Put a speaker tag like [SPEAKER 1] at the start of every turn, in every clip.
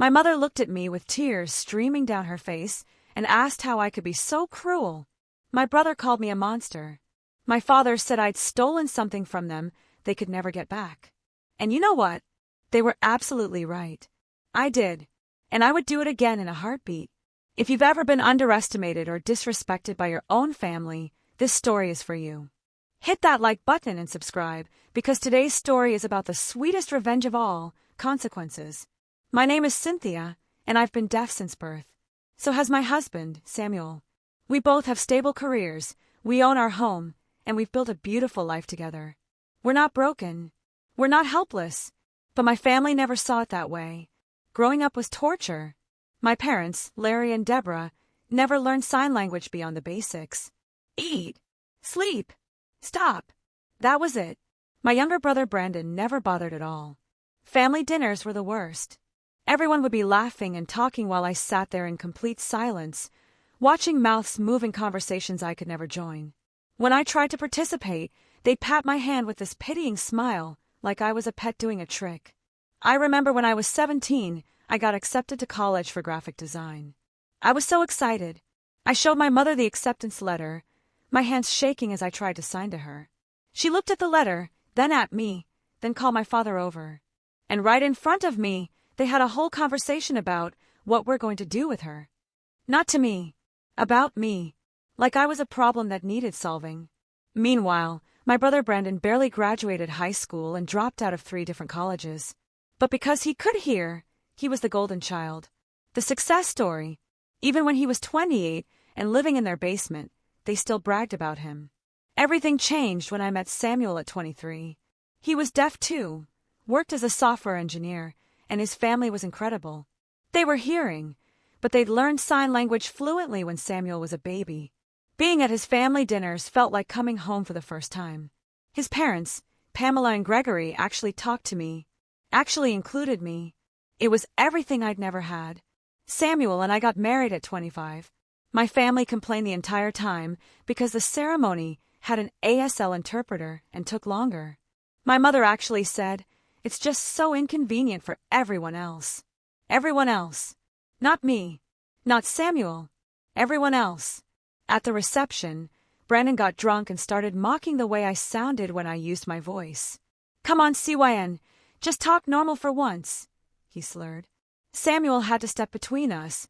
[SPEAKER 1] My mother looked at me with tears streaming down her face and asked how I could be so cruel. My brother called me a monster. My father said I'd stolen something from them they could never get back. And you know what? They were absolutely right. I did. And I would do it again in a heartbeat. If you've ever been underestimated or disrespected by your own family, this story is for you. Hit that like button and subscribe, because today's story is about the sweetest revenge of all, consequences. My name is Cynthia, and I've been deaf since birth. So has my husband, Samuel. We both have stable careers, we own our home, and we've built a beautiful life together. We're not broken. We're not helpless. But my family never saw it that way. Growing up was torture. My parents, Larry and Deborah, never learned sign language beyond the basics. Eat. Sleep. Stop. That was it. My younger brother Brandon never bothered at all. Family dinners were the worst. Everyone would be laughing and talking while I sat there in complete silence, watching mouths move in conversations I could never join. When I tried to participate, they'd pat my hand with this pitying smile, like I was a pet doing a trick. I remember when I was 17, I got accepted to college for graphic design. I was so excited. I showed my mother the acceptance letter, my hands shaking as I tried to sign to her. She looked at the letter, then at me, then called my father over. And right in front of me, they had a whole conversation about what we're going to do with her. Not to me. About me. Like I was a problem that needed solving. Meanwhile, my brother Brandon barely graduated high school and dropped out of 3 different colleges. But because he could hear, he was the golden child. The success story. Even when he was 28 and living in their basement, they still bragged about him. Everything changed when I met Samuel at 23. He was deaf too, worked as a software engineer, and his family was incredible. They were hearing, but they'd learned sign language fluently when Samuel was a baby. Being at his family dinners felt like coming home for the first time. His parents, Pamela and Gregory, actually talked to me, actually included me. It was everything I'd never had. Samuel and I got married at 25. My family complained the entire time because the ceremony had an ASL interpreter and took longer. My mother actually said, "It's just so inconvenient for everyone else." Everyone else. Not me. Not Samuel. Everyone else. At the reception, Brandon got drunk and started mocking the way I sounded when I used my voice. "Come on, CYN, just talk normal for once," he slurred. Samuel had to step between us,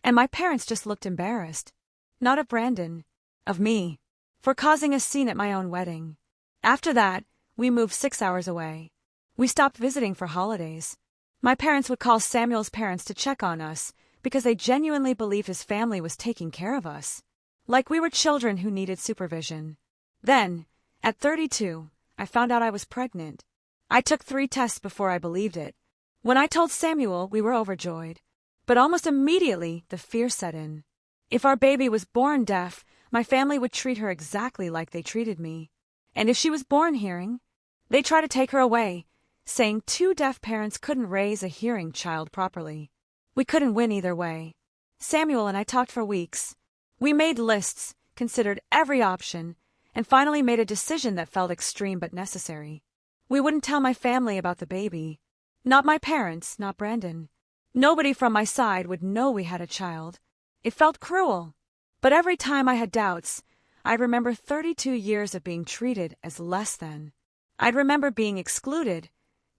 [SPEAKER 1] and my parents just looked embarrassed. Not of Brandon, of me, for causing a scene at my own wedding. After that, we moved 6 hours away. We stopped visiting for holidays. My parents would call Samuel's parents to check on us because they genuinely believed his family was taking care of us. Like we were children who needed supervision. Then, at 32, I found out I was pregnant. I took 3 tests before I believed it. When I told Samuel, we were overjoyed. But almost immediately, the fear set in. If our baby was born deaf, my family would treat her exactly like they treated me. And if she was born hearing, they'd try to take her away, saying 2 deaf parents couldn't raise a hearing child properly. We couldn't win either way. Samuel and I talked for weeks. We made lists, considered every option, and finally made a decision that felt extreme but necessary. We wouldn't tell my family about the baby. Not my parents, not Brandon. Nobody from my side would know we had a child. It felt cruel. But every time I had doubts, I'd remember 32 years of being treated as less than. I'd remember being excluded,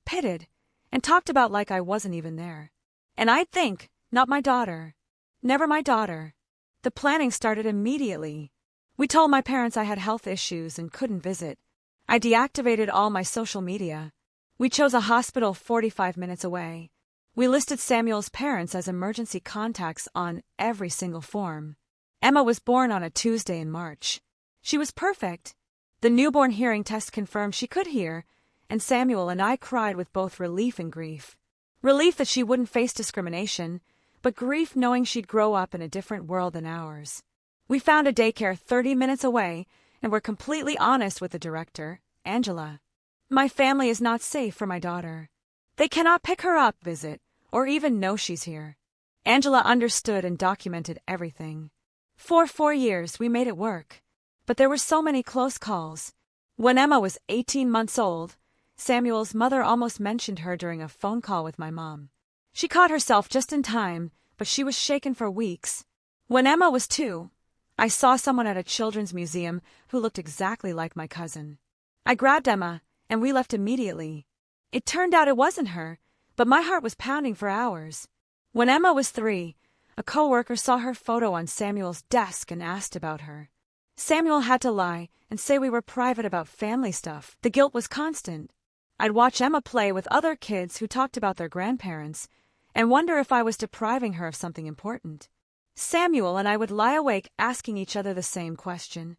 [SPEAKER 1] pitted, and talked about like I wasn't even there. And I'd think, not my daughter. Never my daughter. The planning started immediately. We told my parents I had health issues and couldn't visit. I deactivated all my social media. We chose a hospital 45 minutes away. We listed Samuel's parents as emergency contacts on every single form. Emma was born on a Tuesday in March. She was perfect. The newborn hearing test confirmed she could hear, and Samuel and I cried with both relief and grief. Relief that she wouldn't face discrimination, but grief knowing she'd grow up in a different world than ours. We found a daycare 30 minutes away and were completely honest with the director, Angela. My family is not safe for my daughter. They cannot pick her up, visit, or even know she's here. Angela understood and documented everything. For 4 years, we made it work. But there were so many close calls. When Emma was 18 months old, Samuel's mother almost mentioned her during a phone call with my mom. She caught herself just in time, but she was shaken for weeks. When Emma was 2, I saw someone at a children's museum who looked exactly like my cousin. I grabbed Emma, and we left immediately. It turned out it wasn't her, but my heart was pounding for hours. When Emma was 3, a coworker saw her photo on Samuel's desk and asked about her. Samuel had to lie and say we were private about family stuff. The guilt was constant. I'd watch Emma play with other kids who talked about their grandparents and wonder if I was depriving her of something important. Samuel and I would lie awake asking each other the same question.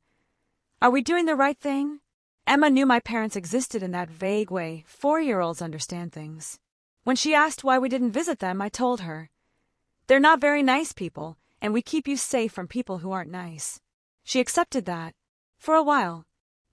[SPEAKER 1] Are we doing the right thing? Emma knew my parents existed in that vague way 4-year-olds understand things. When she asked why we didn't visit them, I told her, "They're not very nice people, and we keep you safe from people who aren't nice." She accepted that. For a while.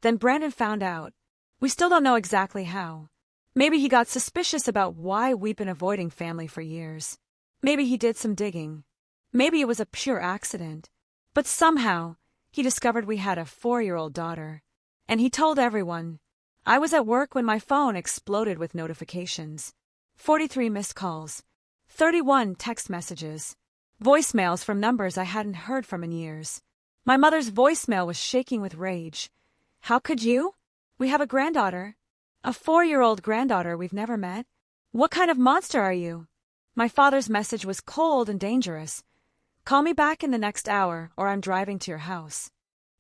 [SPEAKER 1] Then Brandon found out. We still don't know exactly how. Maybe he got suspicious about why we'd been avoiding family for years. Maybe he did some digging. Maybe it was a pure accident. But somehow, he discovered we had a 4-year-old daughter. And he told everyone. I was at work when my phone exploded with notifications. 43 missed calls. 31 text messages. Voicemails from numbers I hadn't heard from in years. My mother's voicemail was shaking with rage. How could you? We have a granddaughter. A 4-year-old granddaughter we've never met. What kind of monster are you? My father's message was cold and dangerous. Call me back in the next hour or I'm driving to your house.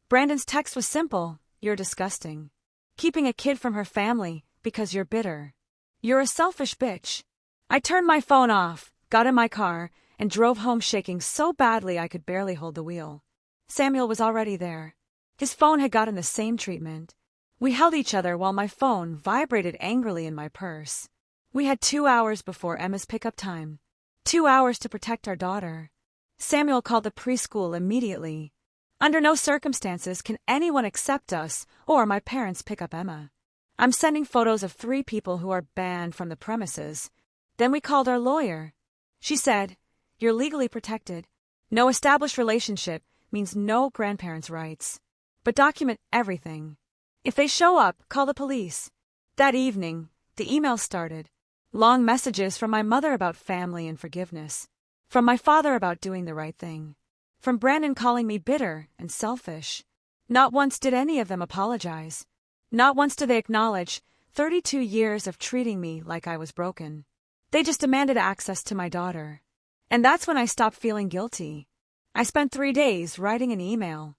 [SPEAKER 1] Brandon's text was simple. You're disgusting. Keeping a kid from her family because you're bitter. You're a selfish bitch. I turned my phone off, got in my car, and drove home shaking so badly I could barely hold the wheel. Samuel was already there. His phone had gotten the same treatment. We held each other while my phone vibrated angrily in my purse. We had 2 hours before Emma's pickup time. 2 hours to protect our daughter. Samuel called the preschool immediately. Under no circumstances can anyone accept us or my parents pick up Emma. I'm sending photos of 3 people who are banned from the premises. Then we called our lawyer. She said, "You're legally protected. No established relationship means no grandparents' rights. But document everything. If they show up, call the police." That evening, the emails started. Long messages from my mother about family and forgiveness. From my father about doing the right thing. From Brandon calling me bitter and selfish. Not once did any of them apologize. Not once did they acknowledge 32 years of treating me like I was broken. They just demanded access to my daughter. And that's when I stopped feeling guilty. I spent 3 days writing an email.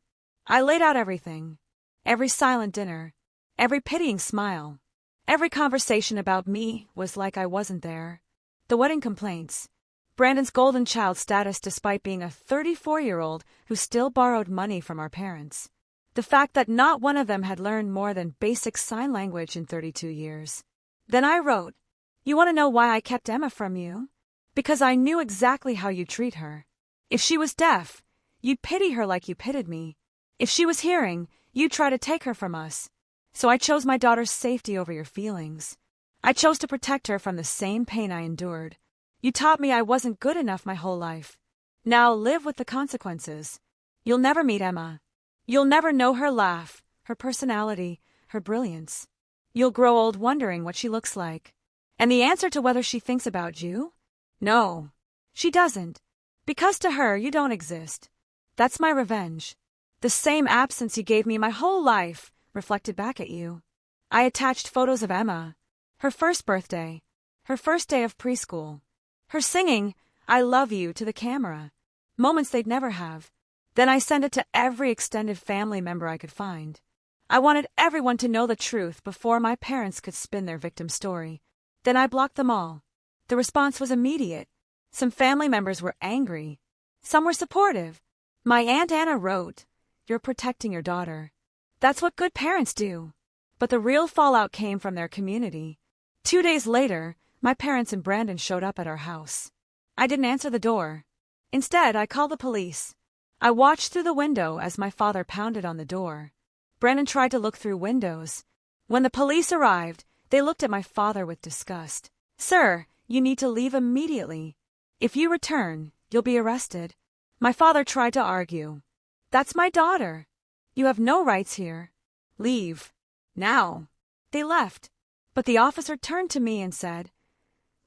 [SPEAKER 1] I laid out everything. Every silent dinner. Every pitying smile. Every conversation about me was like I wasn't there. The wedding complaints. Brandon's golden child status despite being a 34-year-old who still borrowed money from our parents. The fact that not one of them had learned more than basic sign language in 32 years. Then I wrote, "You want to know why I kept Emma from you? Because I knew exactly how you treat her. If she was deaf, you'd pity her like you pitied me. If she was hearing, you'd try to take her from us. So I chose my daughter's safety over your feelings. I chose to protect her from the same pain I endured. You taught me I wasn't good enough my whole life. Now live with the consequences. You'll never meet Emma. You'll never know her laugh, her personality, her brilliance. You'll grow old wondering what she looks like. And the answer to whether she thinks about you? No, she doesn't. Because to her, you don't exist. That's my revenge. The same absence you gave me my whole life reflected back at you. I attached photos of Emma. Her first birthday. Her first day of preschool. Her singing, "I love you" to the camera. Moments they'd never have. Then I sent it to every extended family member I could find. I wanted everyone to know the truth before my parents could spin their victim story. Then I blocked them all. The response was immediate. Some family members were angry. Some were supportive. My Aunt Anna wrote, "You're protecting your daughter." That's what good parents do. But the real fallout came from their community. 2 days later, my parents and Brandon showed up at our house. I didn't answer the door. Instead, I called the police. I watched through the window as my father pounded on the door. Brandon tried to look through windows. When the police arrived, they looked at my father with disgust. "Sir, you need to leave immediately. If you return, you'll be arrested." My father tried to argue. "That's my daughter. You have no rights here. Leave. Now." They left. But the officer turned to me and said,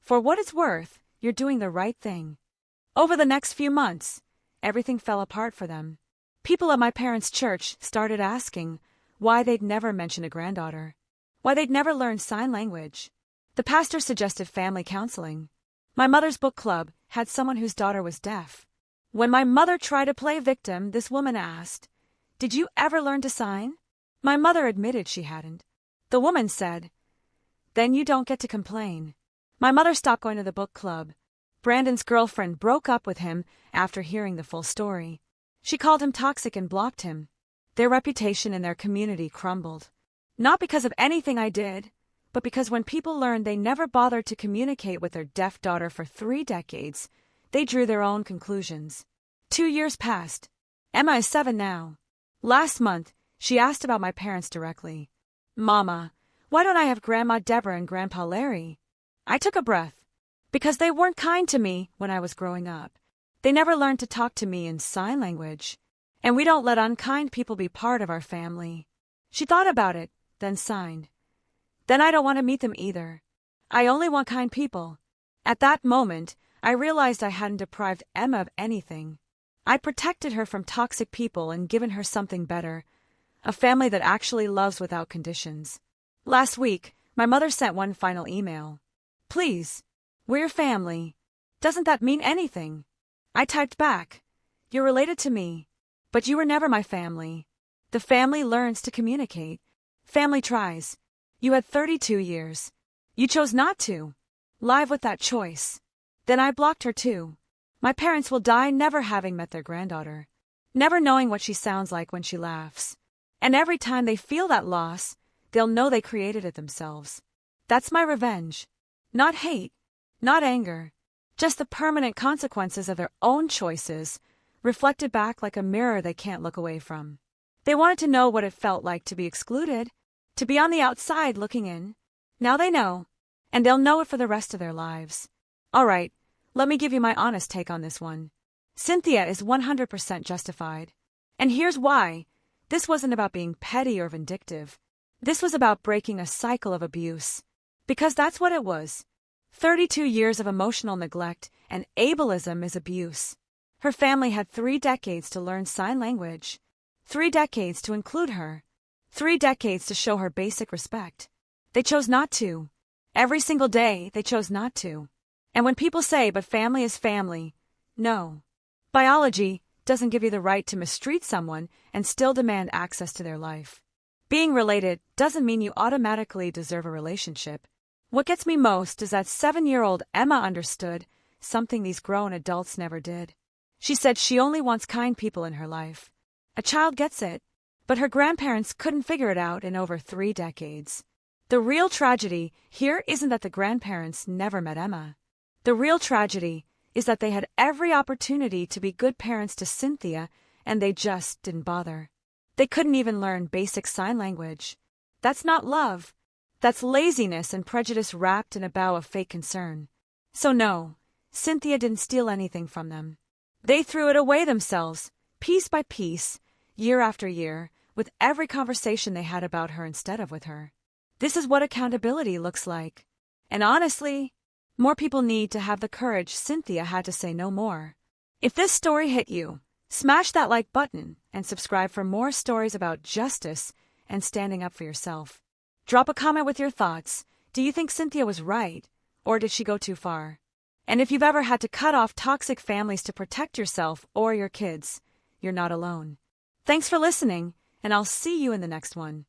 [SPEAKER 1] "For what it's worth, You're doing the right thing." Over the next few months, everything fell apart for them. People at my parents' church started asking why they'd never mention a granddaughter, why they'd never learned sign language. The pastor suggested family counseling. My mother's book club had someone whose daughter was deaf. When my mother tried to play victim, this woman asked, "Did you ever learn to sign?" My mother admitted she hadn't. The woman said, "Then you don't get to complain." My mother stopped going to the book club. Brandon's girlfriend broke up with him after hearing the full story. She called him toxic and blocked him. Their reputation in their community crumbled. Not because of anything I did, but because when people learned they never bothered to communicate with their deaf daughter for 3 decades, they drew their own conclusions. 2 years passed. Emma is 7 now. Last month, she asked about my parents directly. "Mama, why don't I have Grandma Deborah and Grandpa Larry?" I took a breath. Because they weren't kind to me when I was growing up. They never learned to talk to me in sign language. And we don't let unkind people be part of our family. She thought about it, then signed. Then I don't want to meet them either. I only want kind people. At that moment, I realized I hadn't deprived Emma of anything. I protected her from toxic people and given her something better, a family that actually loves without conditions. Last week, my mother sent one final email. "Please, we're family. Doesn't that mean anything?" I typed back, "You're related to me, but you were never my family. The family learns to communicate. Family tries. You had 32 years. You chose not to. Live with that choice." Then I blocked her too. My parents will die never having met their granddaughter, never knowing what she sounds like when she laughs. And every time they feel that loss, they'll know they created it themselves. That's my revenge. Not hate, not anger, just the permanent consequences of their own choices, reflected back like a mirror they can't look away from. They wanted to know what it felt like to be excluded, to be on the outside looking in. Now they know, and they'll know it for the rest of their lives. All right, let me give you my honest take on this one. Cynthia is 100% justified. And here's why. This wasn't about being petty or vindictive. This was about breaking a cycle of abuse. Because that's what it was. 32 years of emotional neglect and ableism is abuse. Her family had 3 decades to learn sign language. 3 decades to include her. 3 decades to show her basic respect. They chose not to. Every single day, they chose not to. And when people say, "But family is family," no. Biology doesn't give you the right to mistreat someone and still demand access to their life. Being related doesn't mean you automatically deserve a relationship. What gets me most is that 7-year-old Emma understood something these grown adults never did. She said she only wants kind people in her life. A child gets it, but her grandparents couldn't figure it out in over 3 decades. The real tragedy here isn't that the grandparents never met Emma. The real tragedy is that they had every opportunity to be good parents to Cynthia, and they just didn't bother. They couldn't even learn basic sign language. That's not love. That's laziness and prejudice wrapped in a bow of fake concern. So no, Cynthia didn't steal anything from them. They threw it away themselves, piece by piece, year after year, with every conversation they had about her instead of with her. This is what accountability looks like. And honestly, more people need to have the courage Cynthia had to say no more. If this story hit you, smash that like button and subscribe for more stories about justice and standing up for yourself. Drop a comment with your thoughts. Do you think Cynthia was right, or did she go too far? And if you've ever had to cut off toxic families to protect yourself or your kids, you're not alone. Thanks for listening, and I'll see you in the next one.